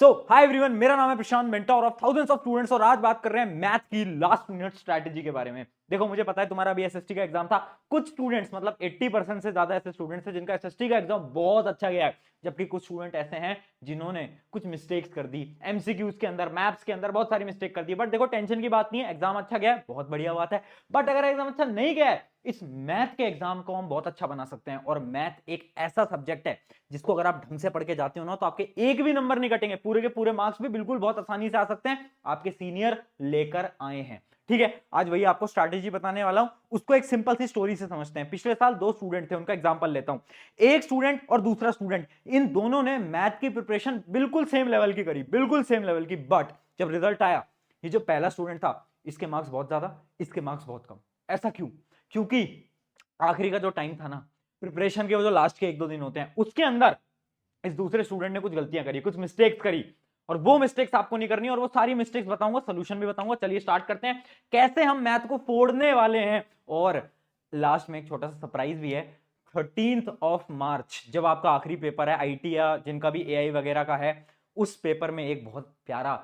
Hi everyone, मेरा नाम है Prashant, mentor of thousands of students. और आज बात कर रहे हैं मैथ की लास्ट मिनट स्ट्रैटेजी के बारे में। देखो, मुझे पता है तुम्हारा भी एसएसटी का एग्जाम था। कुछ स्टूडेंट्स मतलब 80% से ज्यादा ऐसे स्टूडेंट्स हैं जिनका एसएसटी का एग्जाम बहुत अच्छा गया है, जबकि कुछ स्टूडेंट ऐसे हैं जिन्होंने कुछ मिस्टेक्स कर दी। एमसीक्यूज के अंदर, मैथ्स के अंदर बहुत सारी मिस्टेक कर दी। बट देखो, टेंशन की बात नहीं है, एग्जाम अच्छा गया है, बहुत बढ़िया बात है। बट अगर एग्जाम अच्छा नहीं गया है, इस मैथ के एग्जाम को हम बहुत अच्छा बना सकते हैं। और मैथ एक ऐसा सब्जेक्ट है जिसको अगर आप ढंग से पढ़ के जाते हो ना, तो आपके एक भी नंबर नहीं कटेंगे, पूरे के पूरे मार्क्स भी बिल्कुल बहुत आसानी से आ सकते हैं। आपके सीनियर लेकर आए हैं, ठीक है। आज वही आपको स्ट्रैटेजी बताने वाला हूं, उसको एक सिंपल सी स्टोरी से समझते हैं। पिछले साल दो स्टूडेंट थे, उनका एग्जांपल लेता हूं। एक स्टूडेंट और दूसरा स्टूडेंट, इन दोनों ने मैथ की प्रिपरेशन बिल्कुल सेम लेवल की करी, बिल्कुल सेम लेवल की। बट जब रिजल्ट आया, ये जो पहला स्टूडेंट था, इसके मार्क्स बहुत ज्यादा, इसके मार्क्स बहुत कम। ऐसा क्यों? क्योंकि आखिरी का जो टाइम था ना प्रिपरेशन के, वो जो लास्ट के एक दो दिन होते हैं, उसके अंदर इस दूसरे स्टूडेंट ने कुछ गलतियां करी, कुछ मिस्टेक्स करी। और वो मिस्टेक्स आपको नहीं करनी, और वो सारी मिस्टेक्स बताऊंगा, सोल्यूशन भी बताऊंगा। चलिए स्टार्ट करते हैं, कैसे हम मैथ को फोड़ने वाले हैं। और लास्ट में एक छोटा सा सरप्राइज भी है। 13th ऑफ मार्च जब आपका आखिरी पेपर है आईटी या जिनका भी एआई वगैरह का है, उस पेपर में एक बहुत प्यारा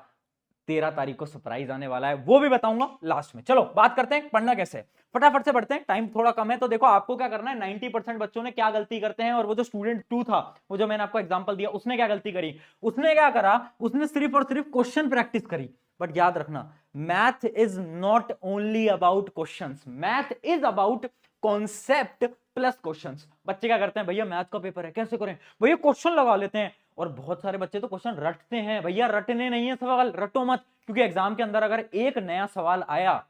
13 तारीख को सरप्राइज आने वाला है, वो भी बताऊंगा लास्ट में। चलो बात करते हैं पढ़ना कैसे है, फटाफट से पढ़ते हैं, टाइम थोड़ा कम है। तो देखो, आपको क्या करना है, 90% बच्चों ने क्या गलती करते हैं। और वो जो स्टूडेंट 2 था, वो जो मैंने आपको एग्जांपल दिया, उसने क्या गलती करी? उसने क्या करा, उसने सिर्फ और सिर्फ क्वेश्चन प्रैक्टिस करी। बट याद रखना, math is not only about questions, math is about concept plus questions. बच्चे क्या करते हैं, भैया मैथ का पेपर है, कैसे करें भैया, क्वेश्चन लगा लेते हैं। और बहुत सारे बच्चे तो क्वेश्चन रटते हैं। भैया रटने नहीं है सवाल, रटो मत। क्योंकि एग्जाम के अंदर अगर एक नया सवाल आया,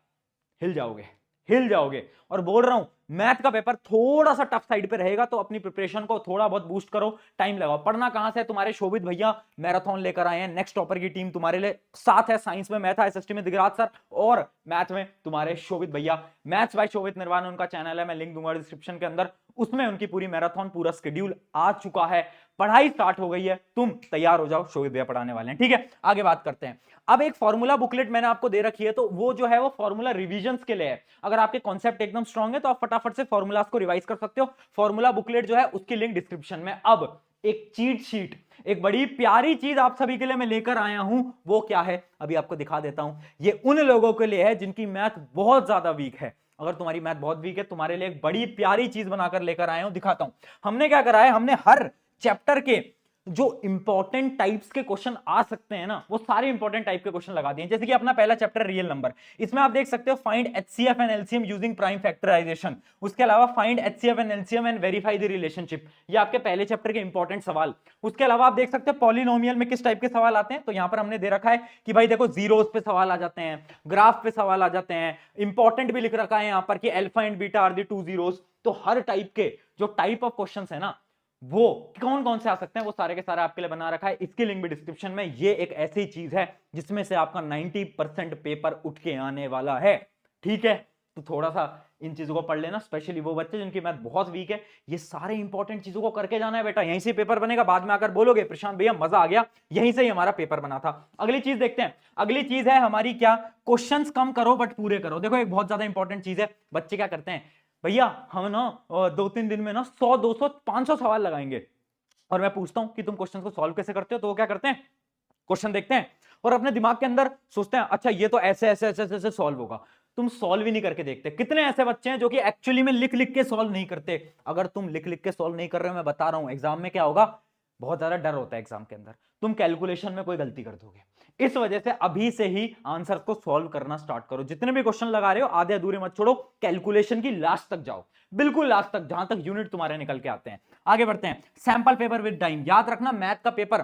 हिल जाओगे, हिल जाओगे। और बोल रहा हूं, मैथ का पेपर थोड़ा सा टफ साइड पे रहेगा, तो अपनी प्रिपरेशन को थोड़ा बहुत बूस्ट करो, टाइम लगाओ। पढ़ना कहां से है, तुम्हारे शोभित भैया मैराथन लेकर आए हैं। नेक्स्ट टॉपर की टीम तुम्हारे लिए साथ है। साइंस में मैथ है, एसएसटी में दिगराज सर, और मैथ में तुम्हारे शोभित भैया। मैथ्स बाय शोभित निर्वाण उनका चैनल है, मैं लिंक दूंगा डिस्क्रिप्शन के अंदर। उसमें उनकी पूरी मैराथन, पूरा शेड्यूल आ चुका है, पढ़ाई स्टार्ट हो गई है। तुम तैयार हो जाओ, शोभित भैया पढ़ाने वाले हैं, ठीक है। आगे बात करते हैं। अब एक फॉर्मूला बुकलेट मैंने आपको दे रखी है, तो वो जो है वो फॉर्मूला रिवीजन के लिए है। अगर आपके कॉन्सेप्ट एकदम स्ट्रांग है, तो आप फटाफट से फॉर्मूलास को रिवाइज कर सकते हो। फॉर्मूला बुकलेट जो है उसकी लिंक डिस्क्रिप्शन में। अब एक चीट शीट, एक बड़ी प्यारी चीज आप सभी के लिए मैं लेकर आया हूं। वो क्या है, अभी आपको दिखा देता हूं। ये उन लोगों के लिए है जिनकी मैथ बहुत ज्यादा वीक है। अगर तुम्हारी मैथ बहुत वीक है, तुम्हारे लिए एक बड़ी प्यारी चीज बनाकर लेकर आया हूं, दिखाता हूं। हमने क्या करा है, हमने हर चैप्टर के जो इंपॉर्टेंट टाइप्स के क्वेश्चन आ सकते हैं ना, वो सारे इंपॉर्टेंट टाइप के क्वेश्चन लगा दिए। जैसे कि अपना पहला चैप्टर रियल नंबर, इसमें आप देख सकते हो find HCF and LCM using prime factorization. उसके अलावा find HCF and LCM and verify the relationship, ये आपके पहले चैप्टर के इंपॉर्टेंट सवाल। उसके अलावा आप देख सकते हो पॉलिनोमियल में किस टाइप के सवाल आते हैं। तो यहां पर हमने दे रखा है कि भाई देखो, जीरोस पे सवाल आ जाते हैं, ग्राफ पे सवाल आ जाते हैं। इंपॉर्टेंट भी लिख रखा है यहां पर कि alpha and beta are the two zeros. तो हर टाइप के जो टाइप ऑफ क्वेश्चंस है ना, वो कौन कौन से आ सकते हैं, वो सारे के सारे आपके लिए बना रखा है। इसकी लिंक भी डिस्क्रिप्शन में। ये एक ऐसी चीज है जिसमें से आपका 90% पेपर उठ के आने वाला है, ठीक है। तो थोड़ा सा इन चीजों को पढ़ लेना, स्पेशली वो बच्चे जिनकी मैथ बहुत वीक है। ये सारे इंपॉर्टेंट चीजों को करके जाना है बेटा, यहीं से पेपर बनेगा। बाद में आकर बोलोगे प्रशांत भैया मजा आ गया, यहीं से ही हमारा पेपर बना था। अगली चीज देखते हैं। अगली चीज है हमारी क्या, क्वेश्चंस कम करो बट पूरे करो। देखो, एक बहुत ज्यादा इंपॉर्टेंट चीज है। बच्चे क्या करते हैं, भैया हम ना 2-3 दिन में ना 100-200-500 सवाल लगाएंगे, और मैं पूछता हूं कि तुम क्वेश्चन को सॉल्व कैसे करते हो, तो वो क्या करते हैं, क्वेश्चन देखते हैं और अपने दिमाग के अंदर सोचते हैं, अच्छा ये तो ऐसे ऐसे ऐसे ऐसे सॉल्व होगा। तुम सॉल्व ही नहीं करके देखते। कितने ऐसे बच्चे हैं जो कि एक्चुअली में लिख लिख के सॉल्व नहीं करते। अगर तुम लिख लिख के सॉल्व नहीं कर रहे हो, मैं बता रहा हूं एग्जाम में क्या होगा, बहुत ज्यादा डर होता है एग्जाम के अंदर, तुम कैलकुलेशन में कोई गलती कर दोगे। इस वजह से अभी से ही आंसर को सॉल्व करना स्टार्ट करो। जितने भी क्वेश्चन लगा रहे हो, आधे अधूरे मत छोड़ो, कैलकुलेशन की लास्ट तक जाओ, बिल्कुल लास्ट तक, जहां तक यूनिट तुम्हारे निकल के आते हैं। आगे बढ़ते हैं। सैंपल पेपर विद टाइम, याद रखना मैथ का पेपर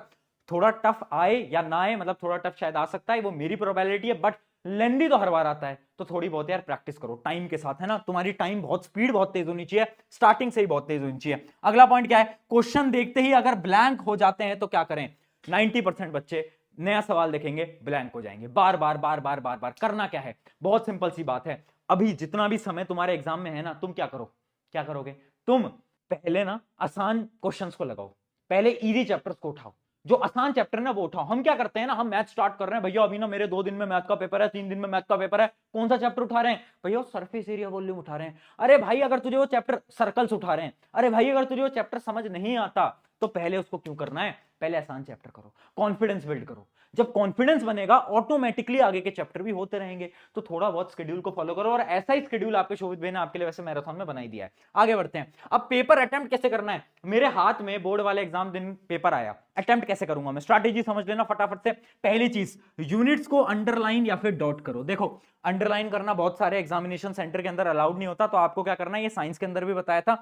थोड़ा टफ आए या ना आए, मतलब थोड़ा टफ शायद आ सकता है, वो मेरी प्रोबेबिलिटी है, बट लेंदी तो हर बार आता है। तो थोड़ी बहुत यार प्रैक्टिस करो टाइम के साथ, है ना। तुम्हारी टाइम बहुत, स्पीड बहुत तेज होनी चाहिए, स्टार्टिंग से ही बहुत तेज होनी चाहिए। अगला पॉइंट क्या है, क्वेश्चन देखते ही अगर ब्लैंक हो जाते हैं तो क्या करें। 90% बच्चे नया सवाल देखेंगे, ब्लैंक हो जाएंगे। बार बार बार बार बार बार करना क्या है, बहुत सिंपल सी बात है। अभी जितना भी समय तुम्हारे एग्जाम में है ना, तुम क्या करो, क्या करोगे, तुम पहले ना आसान क्वेश्चंस को लगाओ, पहले इजी चैप्टर्स को उठाओ, जो आसान चैप्टर ना वो उठाओ। हम क्या करते हैं ना, हम मैथ स्टार्ट कर रहे हैं, भैया अभी ना मेरे 2 दिन में मैथ का पेपर है, 3 दिन में मैथ का पेपर है, कौन सा चैप्टर उठा रहे हैं, भैया सरफेस एरिया वॉल्यूम उठा रहे हैं। अरे भाई, अगर तुझे वो चैप्टर सर्कल्स उठा रहे हैं, अरे भाई अगर तुझे वो चैप्टर समझ नहीं आता, तो पहले उसको क्यों करना है, पहले आसान चैप्टर करो, कॉन्फिडेंस बिल्ड करो। जब कॉन्फिडेंस बनेगा ऑटोमेटिकली आगे के चैप्टर भी होते रहेंगे। तो थोड़ा बहुत शेड्यूल को फॉलो करो, और ऐसा ही शेड्यूल आपके शोभित भाई ने आपके लिए वैसे मैराथन में बना ही दिया है। आगे बढ़ते हैं। अब पेपर अटेम्प्ट कैसे करना है। मेरे हाथ में बोर्ड वाले एग्जाम दिन पेपर आया, अटेम्प्ट कैसे करूंगा मैं, स्ट्रैटेजी समझ लेना फटाफट से। पहली चीज, यूनिट्स को अंडरलाइन या फिर डॉट करो। देखो अंडरलाइन करना बहुत सारे एग्जामिनेशन सेंटर के अंदर अलाउड नहीं होता, तो आपको क्या करना है, ये साइंस के अंदर भी बताया था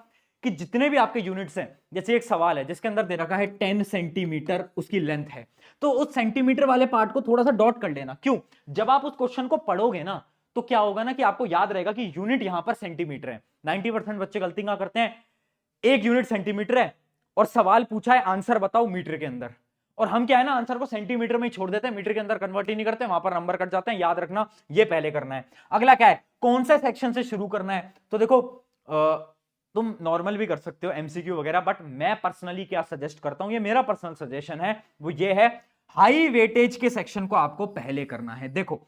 कि जितने भी आपके यूनिट्स हैं, जैसे एक सवाल है जिसके अंदर दे रखा है 10 सेंटीमीटर उसकी लेंथ है, तो उस सेंटीमीटर वाले पार्ट को थोड़ा सा डॉट कर लेना। क्यों, जब आप उस क्वेश्चन को पढ़ोगे ना तो क्या होगा ना कि आपको याद रहेगा कि यूनिट यहां पर सेंटीमीटर है। 90% बच्चे गलती क्या करते हैं, एक यूनिट सेंटीमीटर है और सवाल पूछा है आंसर बताओ मीटर के अंदर, और हम क्या है ना आंसर को सेंटीमीटर में ही छोड़ देते हैं, मीटर के अंदर कन्वर्ट ही नहीं करते, वहां पर नंबर कट जाते हैं। याद रखना ये पहले करना है। अगला क्या है, कौन सा सेक्शन से शुरू करना है। तो देखो तुम नॉर्मल भी कर सकते हो एमसीक्यू वगैरह, बट मैं पर्सनली क्या सजेस्ट करता हूं, ये मेरा पर्सनल सजेशन है, वो ये है हाई वेटेज के सेक्शन को आपको पहले करना है। देखो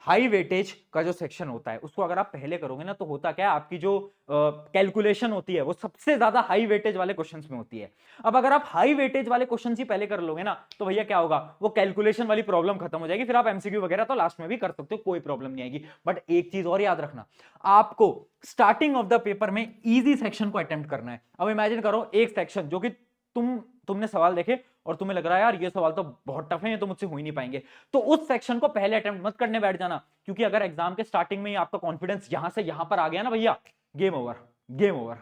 हाई वेटेज का जो सेक्शन होता है उसको अगर आप पहले करोगे ना तो होता क्या है, आपकी जो कैलकुलेशन होती है वो सबसे ज्यादा हाई वेटेज वाले क्वेश्चंस में होती है। अब अगर आप हाई वेटेज वाले क्वेश्चंस ही पहले कर लोगे ना तो भैया क्या होगा, वो कैलकुलेशन वाली प्रॉब्लम खत्म हो जाएगी, फिर आप एमसीक्यू वगैरह तो लास्ट में भी कर सकते हो, कोई प्रॉब्लम नहीं आएगी। बट एक चीज और याद रखना, आपको स्टार्टिंग ऑफ द पेपर में इजी सेक्शन को अटेम्प्ट करना है। अब इमेजिन करो एक सेक्शन जो कि तुमने सवाल देखे और तुम्हें लग रहा है यार ये सवाल तो बहुत टफ है, ये तो मुझसे हो ही नहीं पाएंगे, तो उस सेक्शन को पहले अटेम्प्ट मत करने बैठ जाना, क्योंकि अगर एग्जाम के स्टार्टिंग में ही आपका कॉन्फिडेंस यहां से यहां पर आ गया ना भैया, गेम ओवर, गेम ओवर।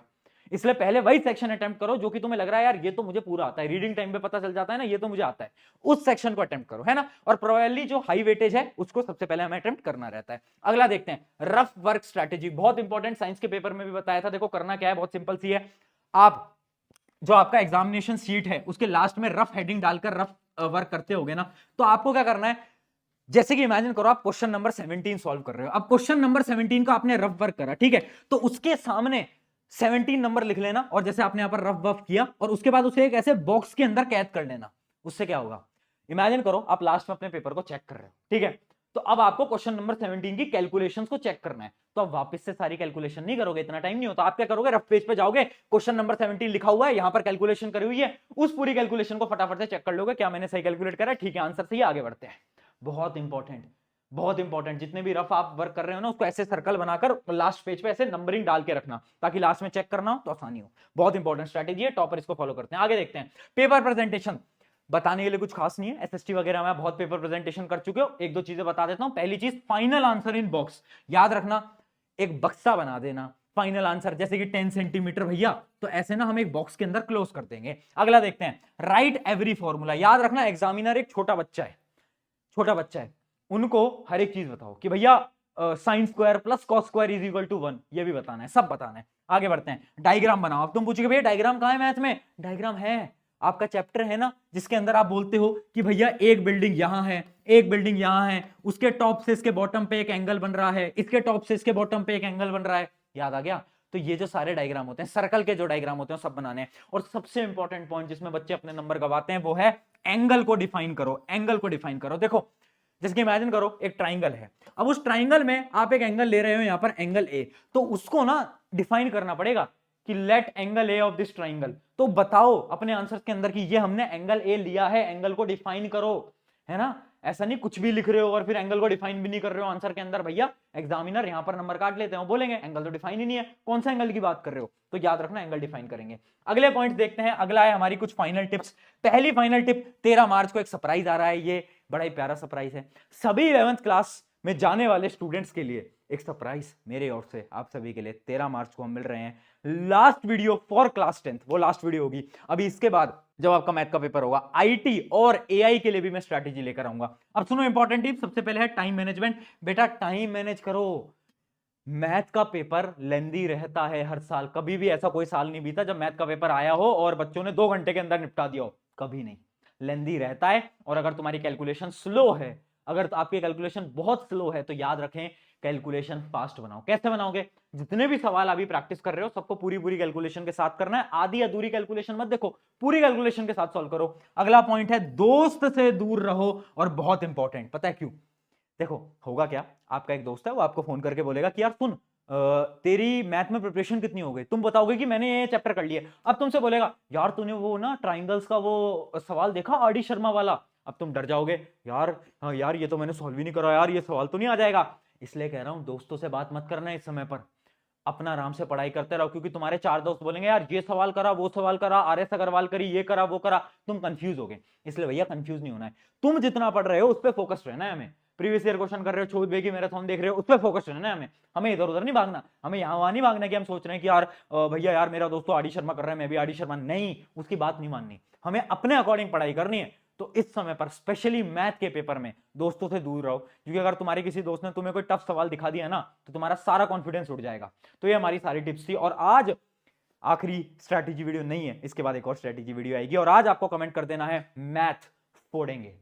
इसलिए पहले वही सेक्शन अटेम्प्ट करो जो कि तुम्हें लग रहा है यार ये तो मुझे पूरा आता है, रीडिंग टाइम पे पता चल जाता है ना ये तो मुझे आता है, उस सेक्शन को अटेम्प्ट करो, है ना। और प्रोबेबली जो हाई वेटेज है उसको सबसे पहले हमें अटेम्प्ट करना रहता है। अगला देखते हैं, रफ वर्क स्ट्रेटेजी, बहुत इंपॉर्टेंट, साइंस के पेपर में भी बताया था। देखो करना क्या है, बहुत सिंपल सी है, आप जो आपका एग्जामिनेशन शीट है उसके लास्ट में रफ हेडिंग डालकर रफ वर्क करते होगे ना, तो आपको क्या करना है, जैसे कि इमेजिन करो आप क्वेश्चन नंबर 17 सॉल्व कर रहे हो, अब क्वेश्चन नंबर 17 का आपने रफ वर्क करा, ठीक है, तो उसके सामने 17 नंबर लिख लेना, और जैसे आपने यहां पर रफ वर्क किया और उसके बाद उसे एक ऐसे बॉक्स के अंदर कैद कर लेना। उससे क्या होगा, इमेजिन करो आप लास्ट में अपने पेपर को चेक कर रहे हो, ठीक है, तो अब आपको क्वेश्चन नंबर 17 की कैलकुलेशंस को चेक करना है, तो अब वापस से सारी कैलकुलेशन नहीं करोगे, इतना टाइम नहीं होता। आप क्या करोगे, रफ पेज पे जाओगे, क्वेश्चन नंबर 17 लिखा हुआ है, यहां पर कैलकुलेशन करी हुई है, उस पूरी कैलकुलेशन को फटाफट से चेक कर लोगे, क्या मैंने सही कैलकुलेट करा है, ठीक है आंसर सही है, आगे बढ़ते हैं। बहुत इंपॉर्टेंट, बहुत इंपॉर्टेंट, जितने भी रफ आप वर्क कर रहे हो ना उसको ऐसे सर्कल बनाकर लास्ट पेज पे ऐसे नंबरिंग डाल के रखना, ताकि लास्ट में चेक करना हो तो आसानी हो। बहुत इंपॉर्टेंट स्ट्रेटेजी है, टॉपर इसको फॉलो करते हैं। आगे देखते हैं, पेपर प्रेजेंटेशन बताने के लिए कुछ खास नहीं है, एसएसटी वगैरह में बहुत पेपर प्रेजेंटेशन कर चुके हो, एक दो चीजें बता देता हूं। पहली चीज, फाइनल आंसर इन बॉक्स, याद रखना एक बक्सा बना देना, फाइनल आंसर जैसे कि 10 सेंटीमीटर भैया, तो ऐसे ना हम एक बॉक्स के अंदर क्लोज कर देंगे। अगला देखते हैं, राइट एवरी फॉर्मूला, याद रखना एग्जामिनर एक छोटा बच्चा है, छोटा बच्चा है, उनको हर एक चीज बताओ कि भैया sine square plus cos square is equal to 1, ये भी बताना है, सब बताना है। आगे बढ़ते हैं, डायग्राम बनाओ। अब तुम पूछोगे भैया डायग्राम कहां है मैथ में, डायग्राम है, आपका चैप्टर है ना जिसके अंदर आप बोलते हो कि भैया एक बिल्डिंग यहां है, एक बिल्डिंग यहां है, उसके टॉप से इसके बॉटम पे एक एंगल बन रहा है, इसके टॉप से इसके बॉटम पे एक एंगल बन रहा है, याद आ गया। तो ये जो सारे डायग्राम होते हैं, सर्कल के जो डायग्राम होते हैं सब बनाने हैं। और सबसे इंपॉर्टेंट पॉइंट जिसमें बच्चे अपने नंबर गवाते हैं वो है एंगल को डिफाइन करो, एंगल को डिफाइन करो। देखो जैसे कि इमेजिन करो एक ट्राइंगल है, अब उस ट्राइंगल में आप एक एंगल ले रहे हो यहां पर एंगल ए, तो उसको ना डिफाइन करना पड़ेगा कि let angle A of this triangle, तो बताओ अपने आंसर के अंदर कि ये हमने एंगल ए लिया है, एंगल को डिफाइन करो, है ना। ऐसा नहीं कुछ भी लिख रहे हो और फिर एंगल को डिफाइन भी नहीं कर रहे हो आंसर के अंदर, भैया एग्जामिनर यहां पर नंबर काट लेते हैं, बोलेंगे एंगल तो डिफाइन ही नहीं है, कौन सा एंगल की बात कर रहे हो, तो याद रखना एंगल डिफाइन करेंगे। अगले पॉइंट देखते हैं, अगला है हमारी कुछ फाइनल टिप्स। पहली फाइनल टिप, 13 मार्च को एक सरप्राइज आ रहा है, ये बड़ा ही प्यारा सरप्राइज है, सभी 11th क्लास में जाने वाले स्टूडेंट्स के लिए एक सरप्राइज मेरे ओर से आप सभी के लिए। 13 मार्च को हम मिल रहे हैं, last video for class 10th, वो लास्ट वीडियो होगी। अभी इसके बाद जब आपका मैथ का पेपर होगा, आईटी और एआई के लिए भी मैं स्ट्रैटेजी लेकर आऊंगा। अब सुनो इंपॉर्टेंट टिप, सबसे पहले है टाइम मैनेजमेंट। बेटा टाइम मैनेज करो, मैथ का पेपर लेंदी रहता है हर साल, कभी भी ऐसा कोई साल नहीं बीता जब मैथ का पेपर आया हो और बच्चों ने 2 घंटे के अंदर निपटा दिया हो, कभी नहीं, लेंदी रहता है। और अगर तुम्हारी कैलकुलेशन स्लो है, अगर तो आपकी कैलकुलेशन बहुत स्लो है, तो याद रखें कैलकुलेशन फास्ट बनाओ। कैसे बनाओगे, जितने भी सवाल अभी प्रैक्टिस कर रहे हो सबको पूरी पूरी कैलकुलेशन के साथ करना है, आधी अधूरी कैलकुलेशन मत देखो, पूरी कैलकुलेशन के साथ सॉल्व करो। अगला पॉइंट है, दोस्त से दूर रहो, और बहुत इंपॉर्टेंट, पता है क्यों, देखो होगा क्या, आपका एक दोस्त है वो आपको फोन करके बोलेगा कि यार सुन तेरी मैथ में प्रिपरेशन कितनी हो गई, तुम बताओगे कि मैंने ये चैप्टर कर लिया। अब तुमसे बोलेगा यार तूने वो ना ट्राइंगल्स का वो सवाल देखा आर.डी. शर्मा वाला, अब तुम डर जाओगे यार, हाँ यार ये तो मैंने सॉल्व ही नहीं करा यार, ये सवाल तो नहीं आ जाएगा। इसलिए कह रहा हूं दोस्तों से बात मत करना इस समय पर, अपना आराम से पढ़ाई करते रहो, क्योंकि तुम्हारे 4 दोस्त बोलेंगे यार ये सवाल करा, वो सवाल करा, आर.एस. अग्रवाल करी, ये करा, वो करा, तुम कंफ्यूज हो गए। इसलिए भैया कंफ्यूज नहीं होना है, तुम जितना पढ़ रहे हो उस पर फोकस रहना है हमें। प्रीवियस ईयर क्वेश्चन कर रहे हो, छोड़ बेगी मैराथन देख रहे हो, उस पर फोकस रहना है हमें। हमें इधर उधर नहीं भागना, हमें यहाँ वहां नहीं भागना कि हम सोच रहे हैं कि यार भैया यार मेरा दोस्त तो आर.डी. शर्मा कर रहा है, मैं भी आर.डी. शर्मा, नहीं, उसकी बात नहीं माननी, हमें अपने अकॉर्डिंग पढ़ाई करनी है। तो इस समय पर स्पेशली मैथ के पेपर में दोस्तों से दूर रहो, क्योंकि अगर तुम्हारे किसी दोस्त ने तुम्हें कोई टफ सवाल दिखा दिया ना तो तुम्हारा सारा कॉन्फिडेंस उड़ जाएगा। तो ये हमारी सारी टिप्स थी, और आज आखिरी स्ट्रैटेजी वीडियो नहीं है, इसके बाद एक और स्ट्रैटेजी वीडियो आएगी, और आज आपको कमेंट कर देना है मैथ फोड़ेंगे,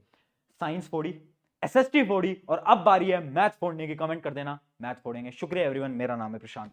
साइंस फोड़ी, एसएसटी फोड़ी, और अब बारी है मैथ फोड़ने की, कमेंट कर देना मैथ फोड़ेंगे। शुक्रिया एवरीवन, मेरा नाम है प्रशांत।